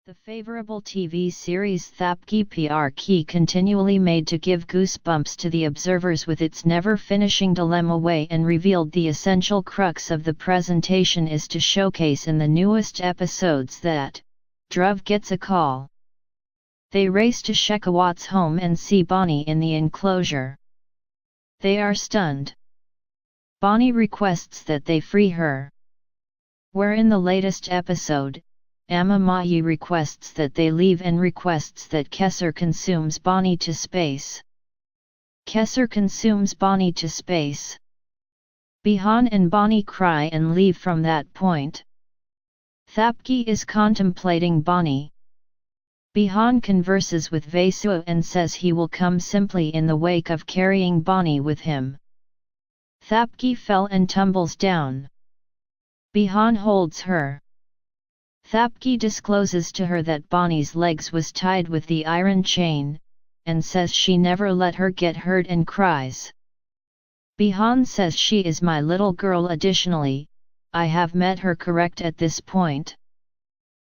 The favorable TV series Thapki Pyaar Ki continually made to give goosebumps to the observers with its never-finishing dilemma way and revealed the essential crux of the presentation is to showcase in the newest episodes that Dhruv gets a call. They race to Shekhawat's home and see Bani in the enclosure. They are stunned. Bani requests that they free her. Where in the latest episode, Amma Maayi requests that they leave and requests that Kesar consumes Bani to space. Kesar consumes Bani to space. Bihaan and Bani cry and leave from that point. Thapki is contemplating Bani. Bihaan converses with Vasu and says he will come simply in the wake of carrying Bani with him. Thapki fell and tumbles down. Bihaan holds her. Thapki discloses to her that Bani's legs was tied with the iron chain, and says she never let her get hurt and cries. Bihaan says she is my little girl. Additionally, I have met her correct at this point.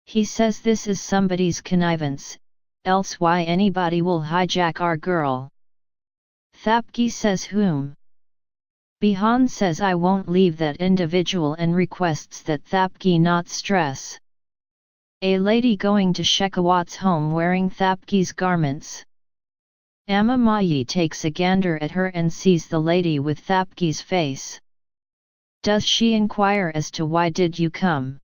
He says this is somebody's connivance, else why anybody will hijack our girl. Thapki says whom? Bihaan says I won't leave that individual and requests that Thapki not stress. A lady going to Shekhawat's home wearing Thapki's garments. Amma Maayi takes a gander at her and sees the lady with Thapki's face. Does she inquire as to why did you come?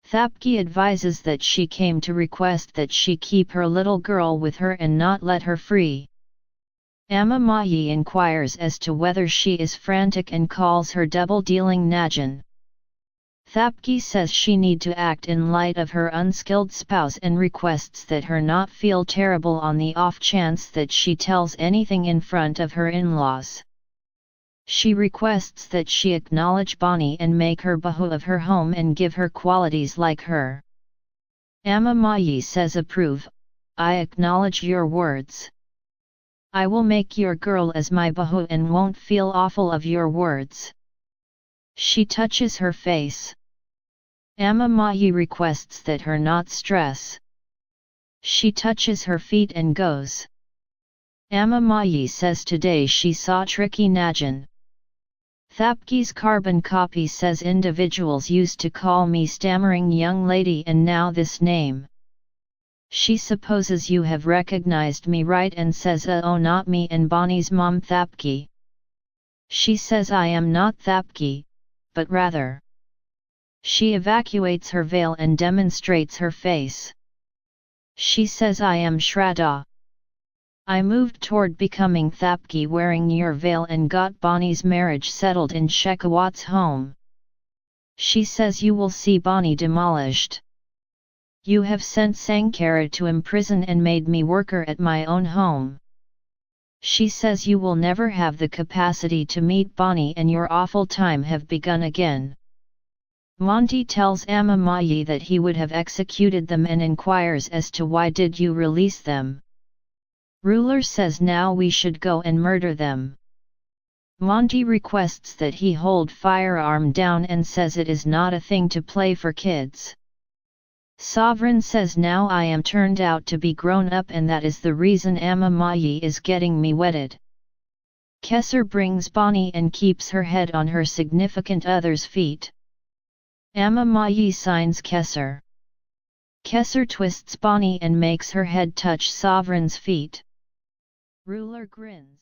Thapki advises that she came to request that she keep her little girl with her and not let her free. Amma Maayi inquires as to whether she is frantic and calls her double-dealing Najan. Thapki says she need to act in light of her unskilled spouse and requests that her not feel terrible on the off chance that she tells anything in front of her in-laws. She requests that she acknowledge Bani and make her bahu of her home and give her qualities like her. Amma Maayi says approve, I acknowledge your words. I will make your girl as my bahu and won't feel awful of your words. She touches her face. Amma Maayi requests that her not stress. She touches her feet and goes. Amma Maayi says today she saw tricky Najan. Thapki's carbon copy says individuals used to call me stammering young lady and now this name. She supposes you have recognized me right and says oh not me and Bani's mom Thapki. She says I am not Thapki, but rather. She evacuates her veil and demonstrates her face. She says I am Shraddha. I moved toward becoming Thapki wearing your veil and got Bani's marriage settled in Shekhawat's home. She says you will see Bani demolished. You have sent Sankara to imprison and made me worker at my own home. She says you will never have the capacity to meet Bani and your awful time have begun again. Monty tells Amma Maayi that he would have executed them and inquires as to why did you release them. Ruler says now we should go and murder them. Monty requests that he hold firearm down and says it is not a thing to play for kids. Sovereign says now I am turned out to be grown up and that is the reason Amma Maayi is getting me wedded. Kesar brings Bani and keeps her head on her significant other's feet. Amma Maayi signs Kesar. Kesar twists Bani and makes her head touch Sovereign's feet. Ruler grins.